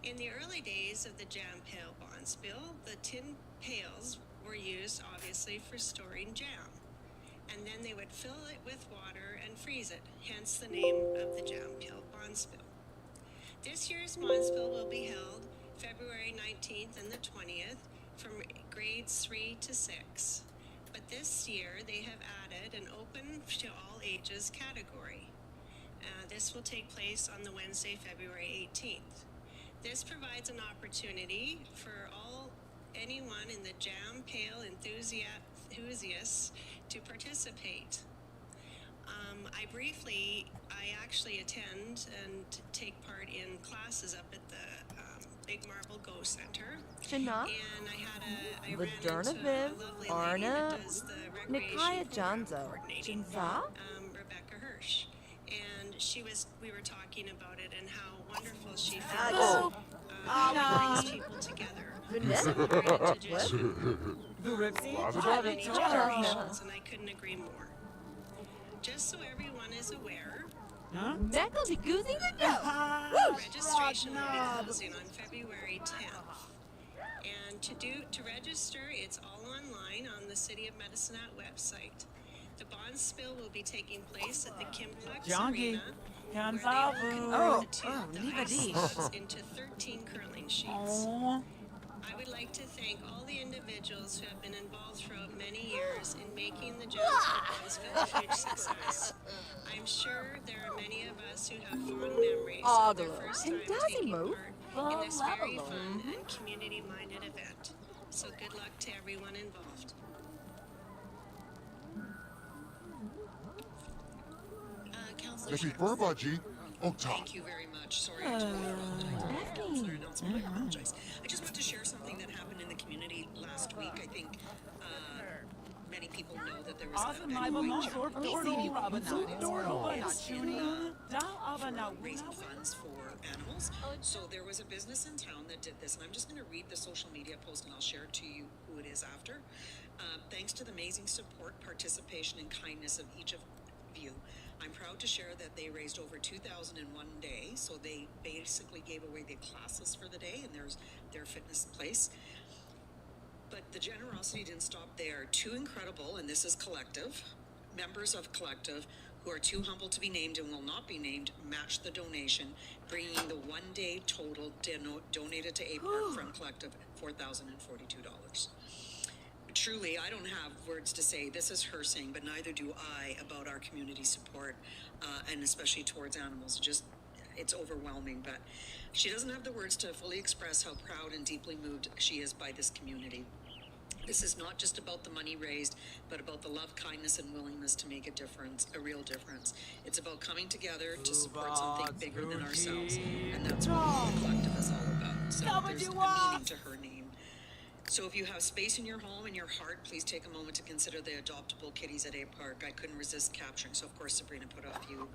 In the early days of the jam pail bonds bill, the tin pails were used obviously for storing jam. And then they would fill it with water and freeze it, hence the name of the jam pail bonds bill. This year's bonspill will be held February 19th and the 20th from grades 3 to 6. But this year they have added an open to all ages category. This will take place on the Wednesday, February 18th. This provides an opportunity for anyone in the jam pail enthusiasts to participate. I actually attend and take part in classes up at the Big Marble Go Center. Shana, And I ran into a Viv, lovely lady Arna, that does the Nikaya recreation program Janzo, coordinating, Jinza, Rebecca Hirsch. And we were talking about it and how wonderful she feels brings people together. Similar to many generations, and I couldn't agree more. Just so everyone is aware, registration will be closing on February 10th. And to register, it's all online on the City of Medicine website. The bond spill will be taking place at the Kimplex Arena, where they will convert the ice slabs into 13 curling sheets. I would like to thank all the individuals who have been involved throughout many years in making the Jam Bonspill a huge success. I'm sure there are many of us who have fond memories of their first time taking part in this very fun and community-minded event. So good luck to everyone involved. Councillor Thank you very much. Sorry to Councillor announcement. I apologize. I just want to share something that happened in the community last week. I think many people know that there was a raising funds for animals. So there was a business in town that did this, and I'm just going to read the social media post and I'll share to you who it is after. Thanks to the amazing support, participation, and kindness of each of you, I'm proud to share that they raised over $2,000 in one day. So they basically gave away the classes for the day, and there's their fitness place. But the generosity didn't stop there. Two incredible, and this is collective, members of collective who are too humble to be named and will not be named, matched the donation, bringing the one-day total donated to APARC from collective $4,042. Truly, I don't have words to say. This is her saying, but neither do I, about our community support, and especially towards animals. It's overwhelming, but she doesn't have the words to fully express how proud and deeply moved she is by this community. This is not just about the money raised, but about the love, kindness, and willingness to make a difference, a real difference. It's about coming together to support something bigger than ourselves, and that's what the collective is all about. So there's a meaning to her name. So if you have space in your home and your heart, please take a moment to consider the adoptable kitties at APARC. I couldn't resist capturing. So of course, Sabrina put a few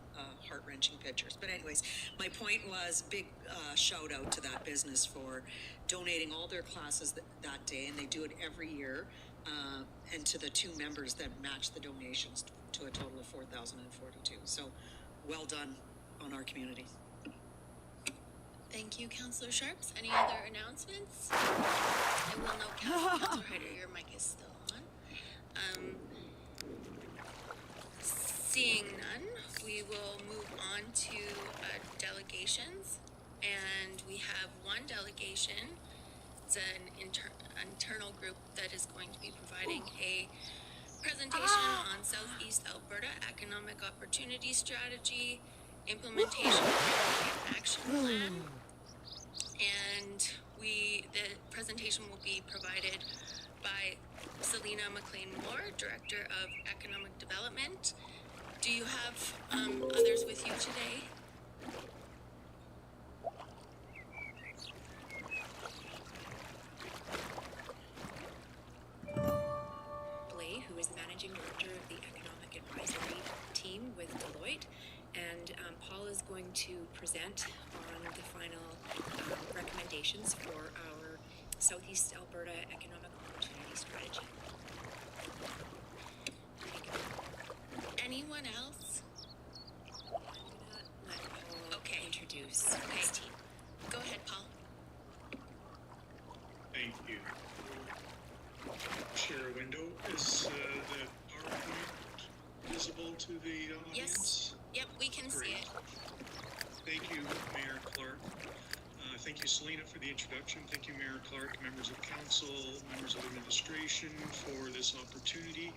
heart-wrenching pictures. But anyways, my point was big shout out to that business for donating all their classes that day. And they do it every year. And to the two members that match the donations to a total of $4,042. So well done on our community. Thank you, Councillor Sharps. Any other announcements? I will note, Councillor Hyder, your mic is still on. Seeing none, we will move on to delegations. And we have one delegation. It's an internal group that is going to be providing a presentation on Southeast Alberta Economic Opportunity Strategy, implementation of the action plan. And the presentation will be provided by Selena McLean-Moore, Director of Economic Development. Do you have others with you today? Blay, who is the Managing Director of the Economic Advisory Team with Deloitte. And Paul is going to present on the final recommendations for our Southeast Alberta Economic Opportunity Strategy. Anyone else? I'm going to let Paul introduce his team. Go ahead, Paul. to the audience? Yep, we can see Great. it. Thank you, Mayor Clark. Thank you, Selena, for the introduction. Thank you, Mayor Clark, members of council, members of administration, for this opportunity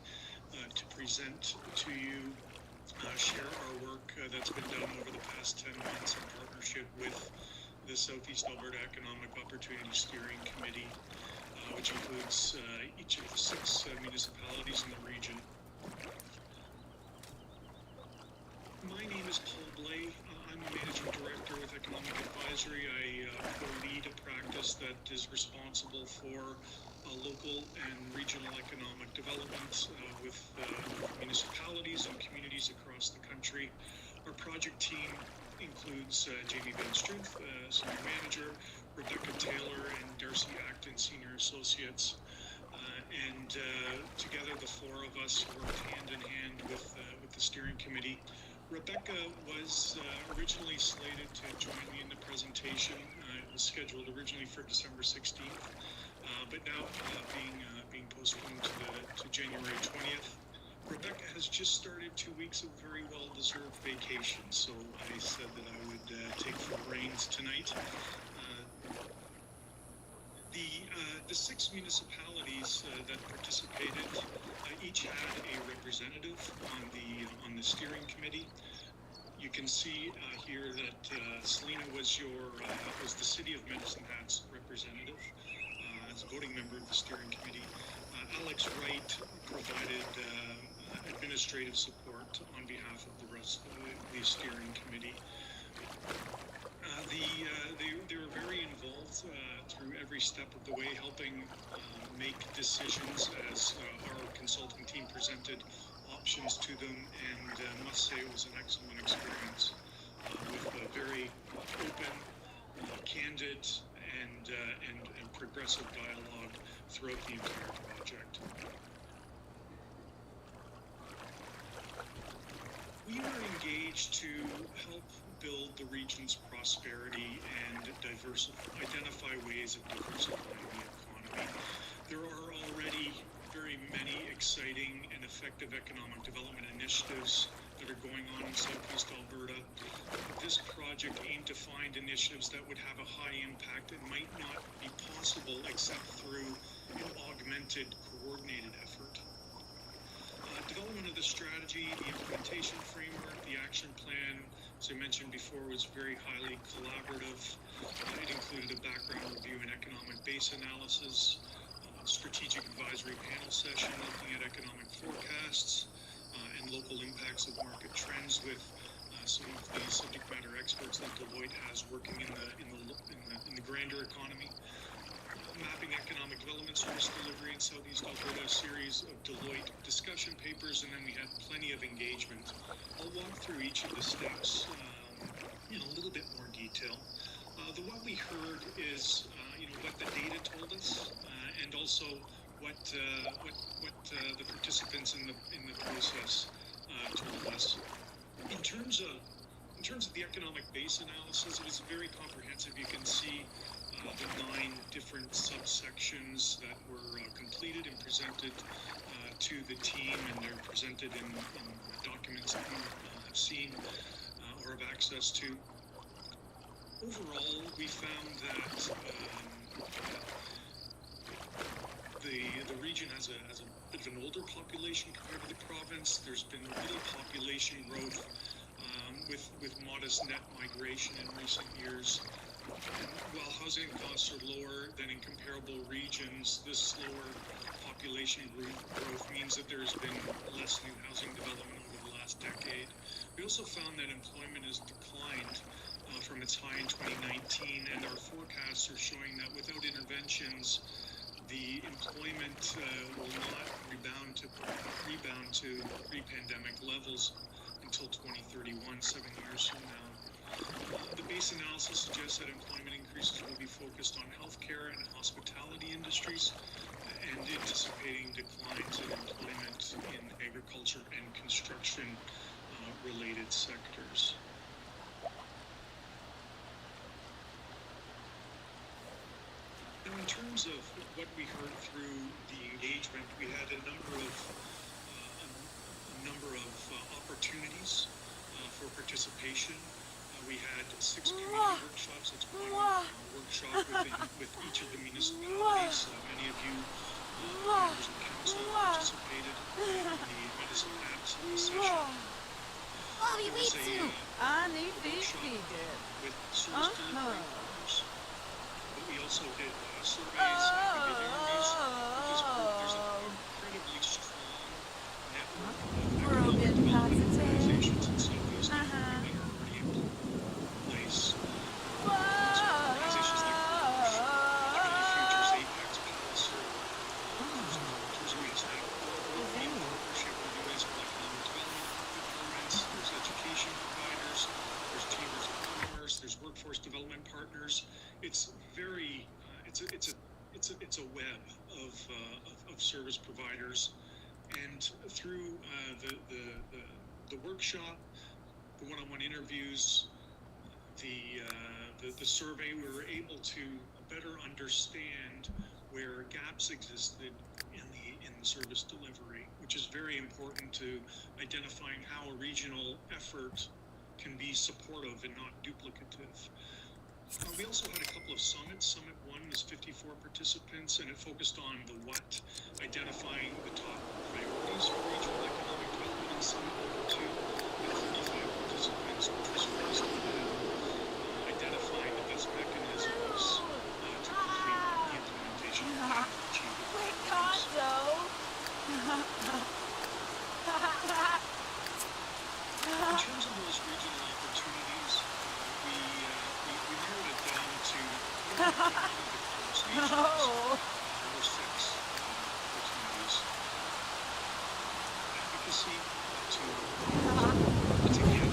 to present to you, share our work that's been done over the past 10 months in partnership with the Southeast Alberta Economic Opportunity Steering Committee, which includes each of the 6 municipalities in the region. My name is Paul Blay. I'm the Managing Director with Economic Advisory. I co-lead a practice that is responsible for local and regional economic development with municipalities and communities across the country. Our project team includes Jamie Van Struth, Senior Manager, Rebecca Taylor, and Darcy Acton, Senior Associates. And together, the 4 of us worked hand in hand with the steering committee. Rebecca was originally slated to join me in the presentation. It was scheduled originally for December 16th, but now being postponed to January 20th. Rebecca has just started 2 weeks of very well-deserved vacation, so I said that I would take the reins tonight. The 6 municipalities that participated each had a representative on the steering committee. You can see here that Selena was the City of Medicine Hat's representative as a voting member of the steering committee. Alex Wright provided administrative support on behalf of the rest of the steering committee. They were very involved through every step of the way, helping make decisions as our consulting team presented options to them, and must say it was an excellent experience with a very open, candid, and progressive dialogue throughout the entire project. We were engaged to help build the region's prosperity and identify ways of diversifying the economy. There are already very many exciting and effective economic development initiatives that are going on in Southeast Alberta. This project aimed to find initiatives that would have a high impact and might not be possible except through an augmented, coordinated effort. Development of the strategy, the implementation framework, the action plan, as I mentioned before, was very highly collaborative. It included a background review and economic base analysis, strategic advisory panel session looking at economic forecasts and local impacts of market trends with some of the subject matter experts that Deloitte has working in the grander economy. Mapping economic development service delivery in Southeast Alberta, a series of Deloitte discussion papers, and then we had plenty of engagement. I'll walk through each of the steps in a little bit more detail. What we heard is what the data told us, and also what the participants in the process told us. In terms of the economic base analysis, it was very comprehensive. You can see the 9 different subsections that were completed and presented to the team, and they're presented in documents that you have seen or have access to. Overall, we found that the region has a bit of an older population compared to the province. There's been little population growth with modest net migration in recent years. And while housing costs are lower than in comparable regions, this slower population growth means that there's been less new housing development over the last decade. We also found that employment has declined from its high in 2019, and our forecasts are showing that without interventions, the employment will not rebound to pre-pandemic levels until 2031, 7 years from now. The base analysis suggests that employment increases will be focused on healthcare and hospitality industries, and anticipating declines in employment in agriculture and construction related sectors. Now, in terms of what we heard through the engagement, we had a number of number of opportunities for participation. We had 6 community workshops. That's one workshop with each of the municipalities. Many of you members of council participated in the Medicine Hat session. Bobby, There was me too. I need these workshop figures. with service delivery partners, but we also did surveys and we did interviews with this group. There's an incredibly strong network of We're a bit economic development positive. organizations in Southeast that are already in place. Organizations like Community Futures, Apex, Palliser, Tourism Insight, working in partnership with municipal economic development departments. There's education providers, there's chambers of commerce, there's workforce development partners. It's very, it's a web of service providers, and through the workshop, the one-on-one interviews, the survey, we were able to better understand where gaps existed in the service delivery, which is very important to identifying how a regional effort can be supportive and not duplicative. We also had a couple of summits. Summit 1 was 54 participants, and it focused on the what, identifying the top priorities for regional economic development. And Summit 2 had 35 participants, which was focused on identifying the best mechanisms to complete the implementation of that to achieve the Quick, priorities. In terms of those regional opportunities, we narrowed it down to the conversations. There were 6 opportunities. Advocacy to get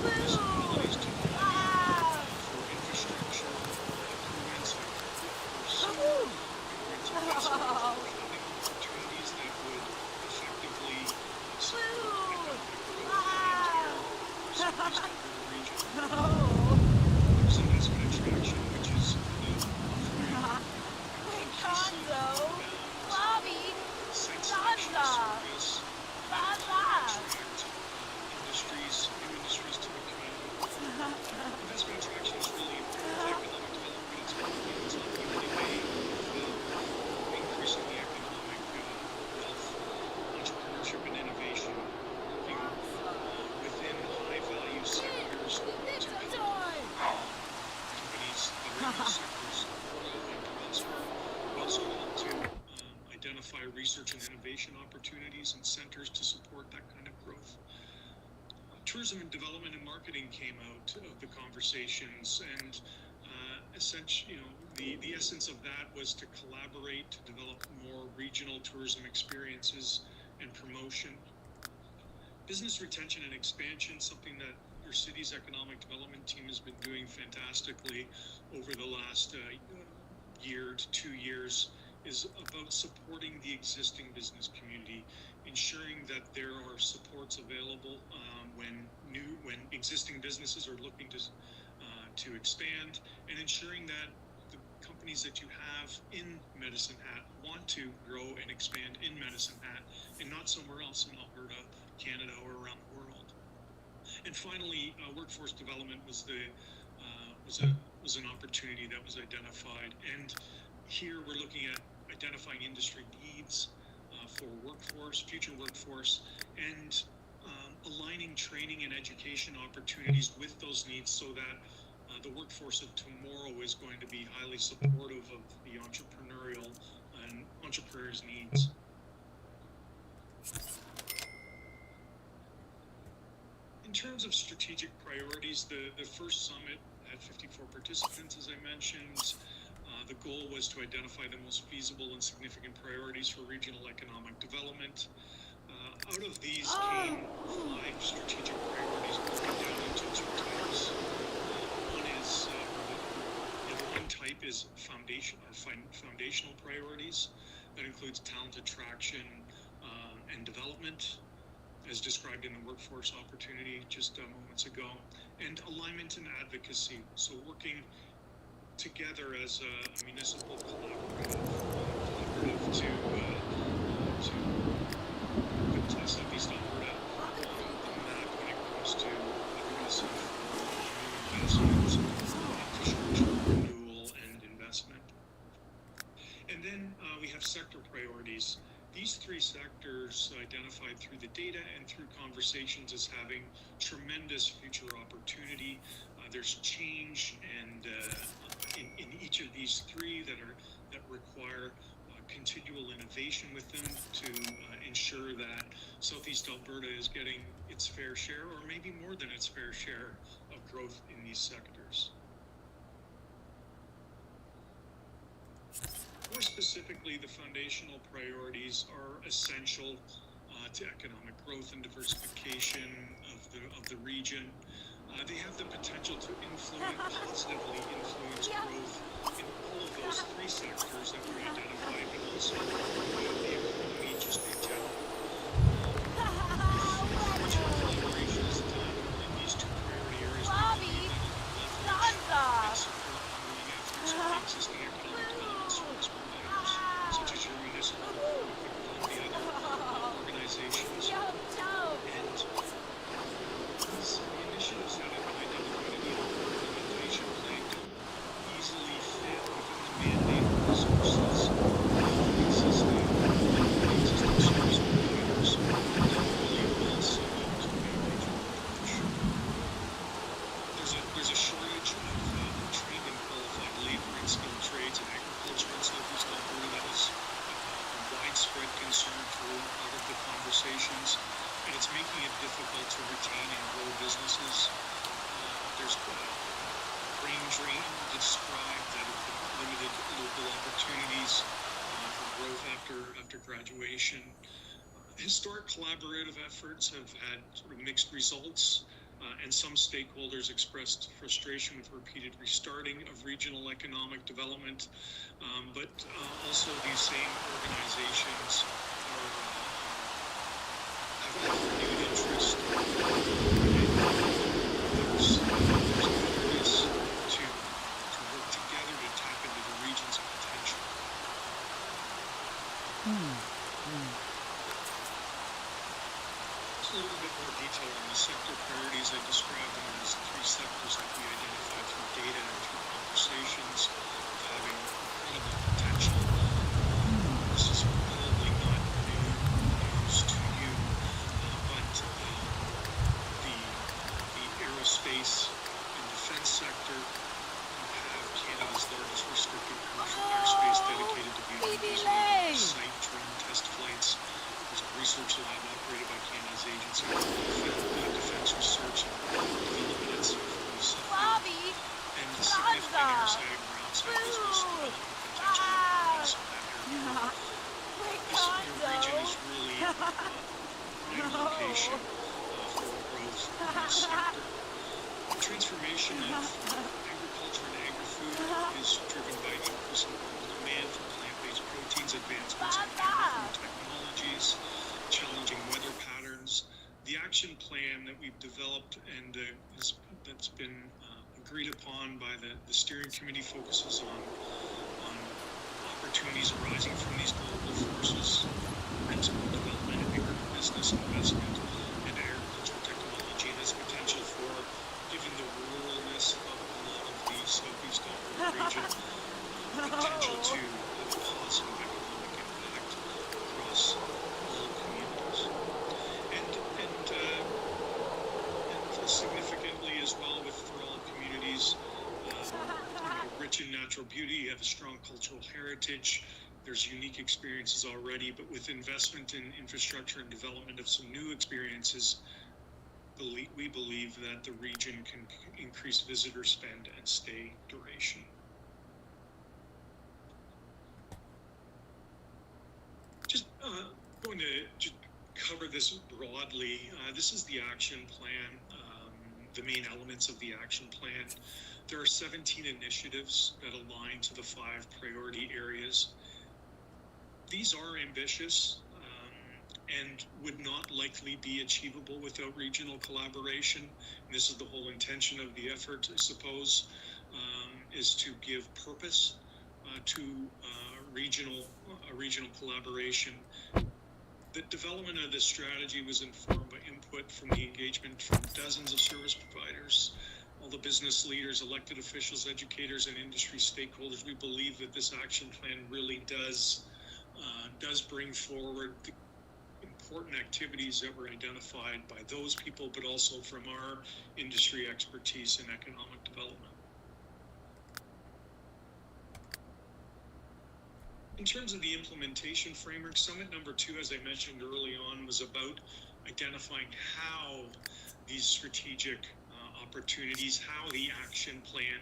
municipalities to lobby for infrastructure improvements like workforce improvements, investment, having opportunities that would effectively support economic growth in the entire southeast Alberta region. There's investment attraction, which is Bobby, site selection Zaza. service that attract new industries to the community. Investment attraction is really important to economic development. It's not the only way of increasing the economic wealth, entrepreneurship, and innovation, working within high-value sectors to help companies that are in those sectors grow and prosper. We also help to identify research and innovation opportunities and centers to support that kind of growth. Tourism and development and marketing came out of the conversations, and essentially, the essence of that was to collaborate to develop more regional tourism experiences and promotion. Business retention and expansion, something that your city's economic development team has been doing fantastically over the last year to 2 years, is about supporting the existing business community, ensuring that there are supports available when existing businesses are looking to expand, and ensuring that the companies that you have in Medicine Hat want to grow and expand in Medicine Hat and not somewhere else in Alberta, Canada, or around the world. And finally, workforce development was an opportunity that was identified, and here we're looking at identifying industry needs for future workforce, and aligning training and education opportunities with those needs so that the workforce of tomorrow is going to be highly supportive of the entrepreneurial and entrepreneurs' needs. In terms of strategic priorities, the first summit had 54 participants, as I mentioned. The goal was to identify the most feasible and significant priorities for regional economic development. Out of these came 5 strategic priorities broken down into 2 types. One type is foundational priorities. That includes talent attraction and development, as described in the workforce opportunity just moments ago, and alignment and advocacy. So working together as a municipal collaborative to look at Southeast Alberta on the map when it comes to aggressive new investments, infrastructure renewal and investment. And then we have sector priorities. These three sectors identified through the data and through conversations as having tremendous future opportunity. There's change and in each of these three that require continual innovation with them to ensure that Southeast Alberta is getting its fair share, or maybe more than its fair share, of growth in these sectors. More specifically, the foundational priorities are essential to economic growth and diversification of the region. They have the potential to positively influence growth in all of those three sectors that we identified, but also the economy just in general. If collaboration is done in these two priority areas, Bobby, and support ongoing efforts of the existing economic development service providers, such as your municipal and the other organizations. And these initiatives that have been identified in the implementation plan don't easily fit within the mandate or resources of existing service providers that really will suit a regional approach. There's a shortage of trained and qualified labor in skilled trades and agriculture in Southeast Alberta. That is a widespread concern through all of the conversations, and it's making it difficult to retain and grow businesses. There's brain drain described that have been limited local opportunities for growth after graduation. Historic collaborative efforts have had sort of mixed results, and some stakeholders expressed frustration with repeated restarting of regional economic development, but also these same organizations have renewed interest. There's awareness to work together to tap into the region's potential. A little bit more detail on the sector priorities. I described them as three sectors that we identified through data and through conversations having incredible potential. This is probably not new news to you, but the aerospace and defense sector have Canada's largest restricted commercial airspace dedicated to being site drone test flights. There's a research lab operated by Canada's Agency for Defense Research and Development at Surface. And the significant airside and groundside business development potential that that region is really a prime location for growth in this sector. The transformation of agriculture and agri-food is driven by increasing global demand for plant-based proteins, advancements in agri-food technologies, challenging weather patterns. The action plan that we've developed and that's been agreed upon by the steering committee focuses on opportunities arising from these global forces, export development, agribusiness investment, and agricultural technology, and has potential for, given the ruralness of a lot of the Southeast Alberta region, potential to have a positive economic impact across all communities. And significantly as well for all communities, rich in natural beauty, you have a strong cultural heritage. There's unique experiences already, but with investment in infrastructure and development of some new experiences, we believe that the region can increase visitor spend and stay duration. Just going to just cover this broadly. This is the action plan, the main elements of the action plan. There are 17 initiatives that align to the 5 priority areas. These are ambitious and would not likely be achievable without regional collaboration. And this is the whole intention of the effort, I suppose, is to give purpose to regional collaboration. The development of this strategy was informed by input from the engagement from dozens of service providers, all the business leaders, elected officials, educators, and industry stakeholders. We believe that this action plan really does bring forward the important activities that were identified by those people, but also from our industry expertise in economic development. In terms of the implementation framework, Summit number 2, as I mentioned early on, was about identifying how these strategic opportunities, how the action plan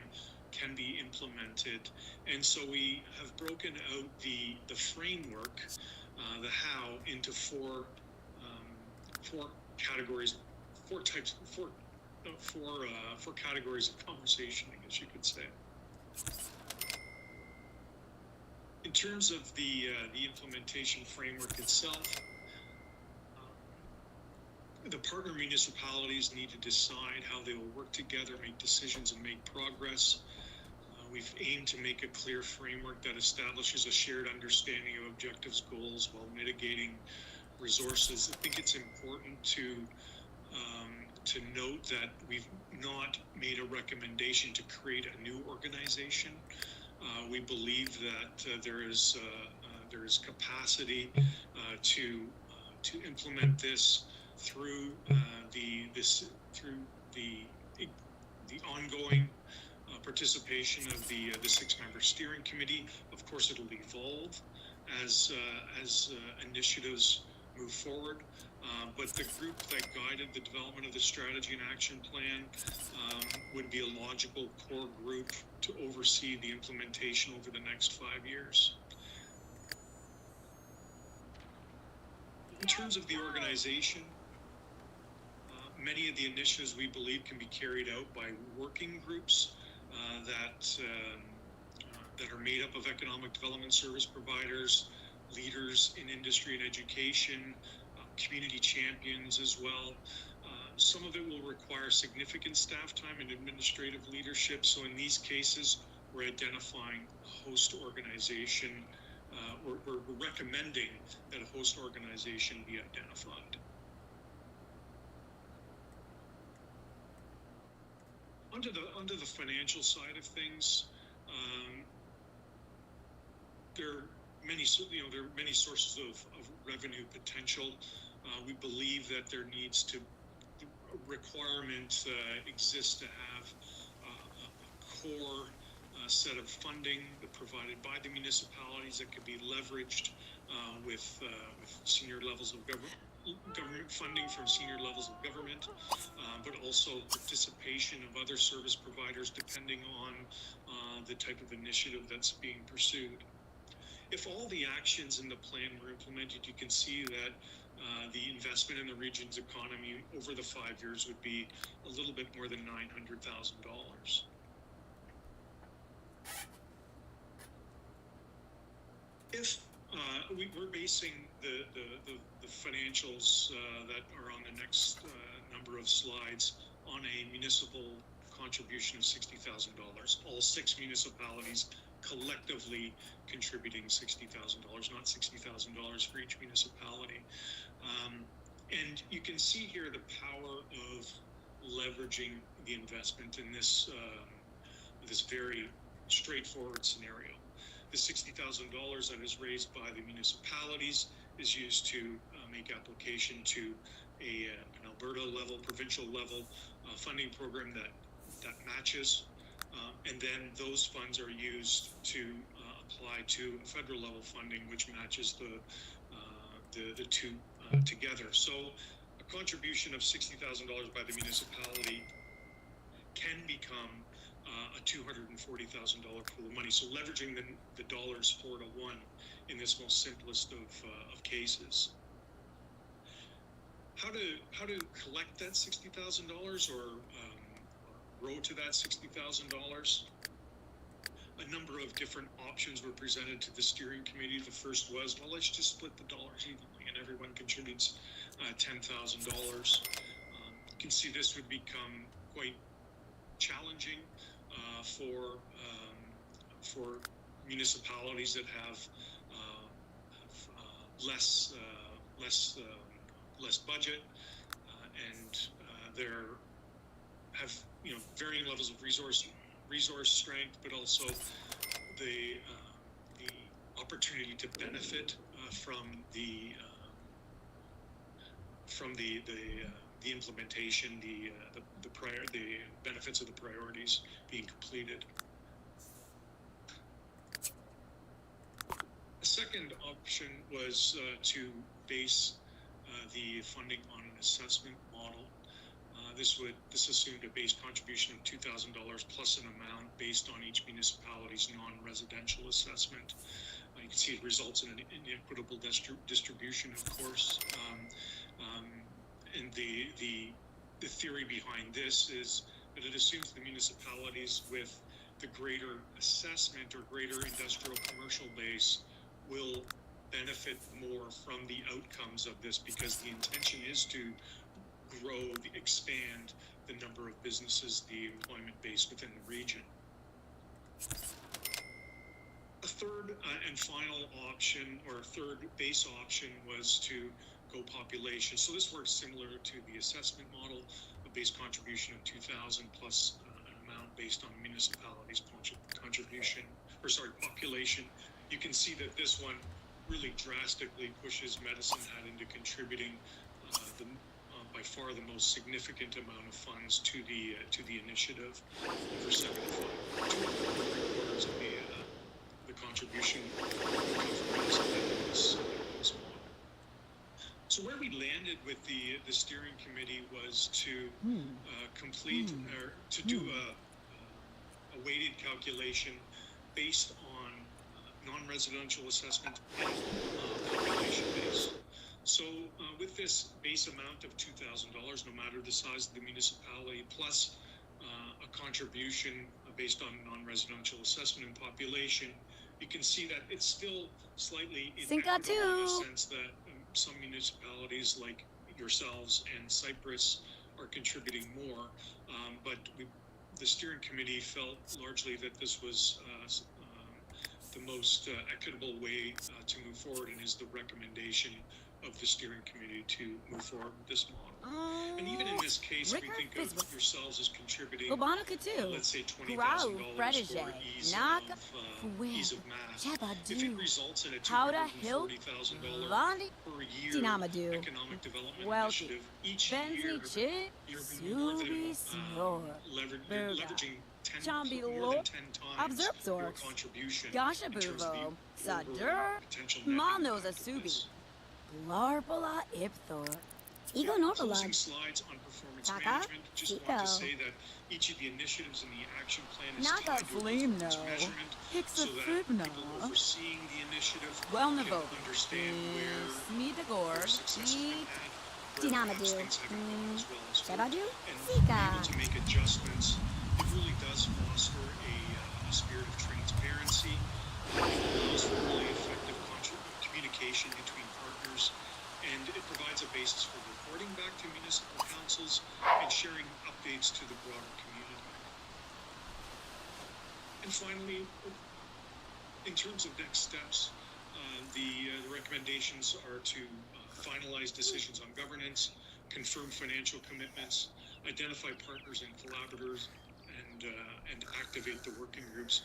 can be implemented. And so we have broken out the framework, the how, into four categories, four categories of conversation, I guess you could say. In terms of the implementation framework itself, the partner municipalities need to decide how they will work together, make decisions, and make progress. We've aimed to make a clear framework that establishes a shared understanding of objectives, goals, while mitigating resources. I think it's important to note that we've not made a recommendation to create a new organization. We believe that there is capacity to implement this through the ongoing participation of the 6-member steering committee. Of course, it'll evolve as initiatives move forward. But the group that guided the development of the strategy and action plan would be a logical core group to oversee the implementation over the next 5 years. In terms of the organization, many of the initiatives we believe can be carried out by working groups that are made up of economic development service providers, leaders in industry and education, community champions as well. Some of it will require significant staff time and administrative leadership. So in these cases, we're identifying a host organization. We're recommending that a host organization be identified. Onto the financial side of things, there are many sources of revenue potential. We believe that there needs to requirement exists to have a core set of funding provided by the municipalities that could be leveraged with senior levels of government funding from senior levels of government, but also participation of other service providers depending on the type of initiative that's being pursued. If all the actions in the plan were implemented, you can see that the investment in the region's economy over the 5 years would be a little bit more than $900,000. If we're basing the financials that are on the next number of slides on a municipal contribution of $60,000. All 6 municipalities collectively contributing $60,000, not $60,000 for each municipality. And you can see here the power of leveraging the investment in this very straightforward scenario. The $60,000 that is raised by the municipalities is used to make application to an Alberta level, provincial level funding program that matches, and then those funds are used to apply to federal level funding, which matches the two together. So a contribution of $60,000 by the municipality can become a $240,000 pool of money. So leveraging the dollars 4 to 1 in this most simplest of cases. How to collect that $60,000 or grow to that $60,000? A number of different options were presented to the steering committee. The first was, well, let's just split the dollars evenly and everyone contributes $10,000. You can see this would become quite challenging for municipalities that have less budget, and there have varying levels of resource strength, but also the opportunity to benefit from the implementation, the benefits of the priorities being completed. A second option was to base the funding on an assessment model. This assumed a base contribution of $2,000 plus an amount based on each municipality's non-residential assessment. You can see it results in an inequitable distribution, of course. And the theory behind this is that it assumes the municipalities with the greater assessment or greater industrial commercial base will benefit more from the outcomes of this, because the intention is to expand the number of businesses, the employment base within the region. A third and final option, or third base option, was to go population. So this works similar to the assessment model, a base contribution of 2,000 plus an amount based on the municipality's population. You can see that this one really drastically pushes Medicine Hat into contributing by far the most significant amount of funds to the initiative, over 75 quarters of the contribution come from this model. So where we landed with the steering committee was to complete or to do a weighted calculation based on non-residential assessment and population base. So with this base amount of $2,000, no matter the size of the municipality, plus a contribution based on non-residential assessment and population, you can see that it's still slightly inequitable in the sense that some municipalities like yourselves and Cyprus are contributing more, but the steering committee felt largely that this was the most equitable way to move forward, and is the recommendation of the steering committee to move forward with this model. And even in this case, we think of yourselves as contributing, let's say $20,000 for ease of math. If it results in a $240,000 per year economic development initiative, each year you're more than leveraging more than 10 times your contribution in terms of the overall potential net impact of this. Larpola Ipthor. Ego Closing slides on performance management. Just want to say that each of the initiatives in the action plan is tied to performance measurement, so that people overseeing the initiative can understand where successes have been had, where perhaps things haven't gone as well as hoped, and be able to make adjustments. It really does foster a spirit of transparency. It allows for really effective communication between partners, and it provides a basis for reporting back to municipal councils and sharing updates to the broader community. And finally, in terms of next steps, the recommendations are to finalize decisions on governance, confirm financial commitments, identify partners and collaborators, and activate the working groups.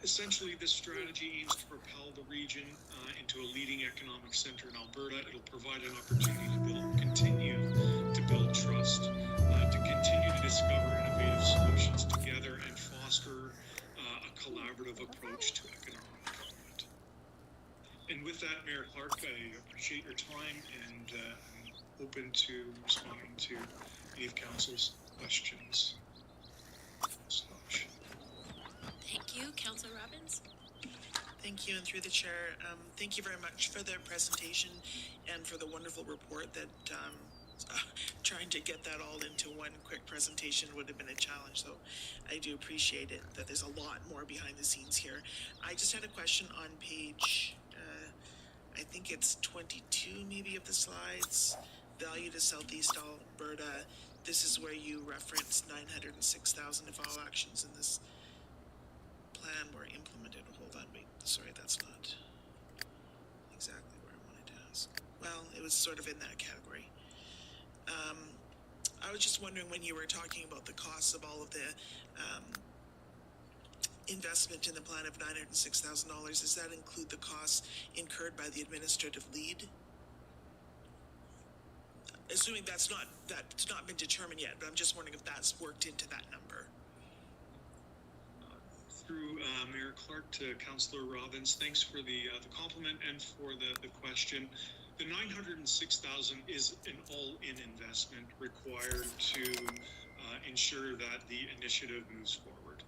Essentially, this strategy aims to propel the region into a leading economic center in Alberta. It'll provide an opportunity to continue to build trust, to continue to discover innovative solutions together, and foster a collaborative approach to economic development. And with that, Mayor Clark, I appreciate your time, and I'm open to responding to any of Council's questions. Thank you, Councillor Robbins. Thank you, and through the chair, thank you very much for the presentation and for the wonderful report. That trying to get that all into one quick presentation would have been a challenge, so I do appreciate it, that there's a lot more behind the scenes here. I just had a question on page, I think it's 22 maybe of the slides, value to Southeast Alberta. This is where you referenced 906,000 if all actions in this plan were implemented. Hold on, wait, sorry, that's not exactly where I wanted to ask. Well, it was sort of in that category. I was just wondering, when you were talking about the costs of all of the investment in the plan of $906,000, does that include the costs incurred by the administrative lead? Assuming that's not been determined yet, but I'm just wondering if that's worked into that number. Through Mayor Clark to Councillor Robbins, thanks for the compliment and for the question. The 906,000 is an all-in investment required to ensure that the initiative moves forward.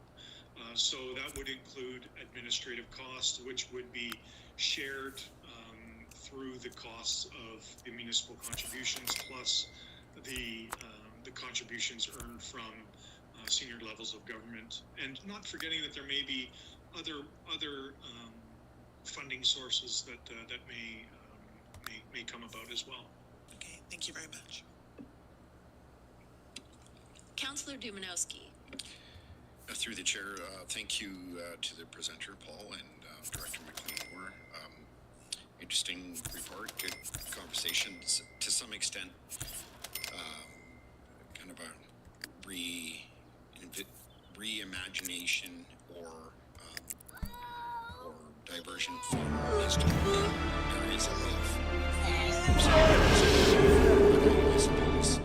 So that would include administrative costs, which would be shared through the costs of the municipal contributions, plus the contributions earned from senior levels of government, and not forgetting that there may be other funding sources that may come about as well. Okay, thank you very much. Councillor Dumanowski. Through the chair, thank you to the presenter, Paul, and Director McLean-Moore. Interesting report, good conversations. To some extent, kind of a reimagination or diversion from history areas that I suppose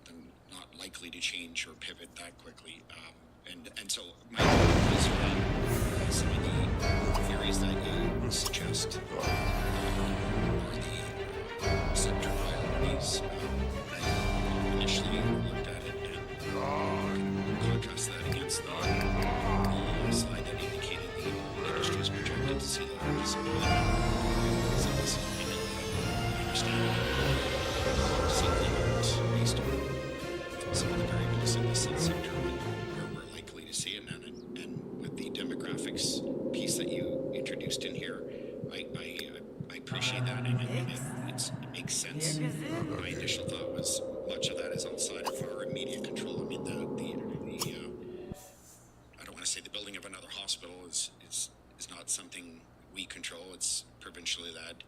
they're not likely to change or pivot that quickly. And so my question is around some of the areas that you suggest are the sector priorities. I initially looked at it and contrast that against the slide that indicated the industry is projected to see the largest so this I understand based on some of the variables in the sector where we're likely to see it, and with the demographics piece that you introduced in here, I appreciate that, and it makes sense. My initial thought was much of that is outside of our immediate control. I mean, I don't want to say the building of another hospital is not something we control. It's provincially led,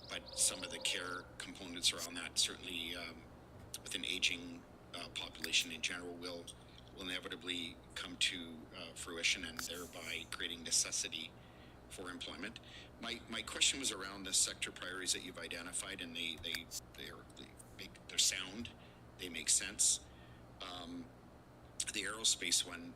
but some of the care components around that, certainly with an aging population in general, will inevitably come to fruition, and thereby creating necessity for employment. My question was around the sector priorities that you've identified, and they're sound, they make sense. The aerospace one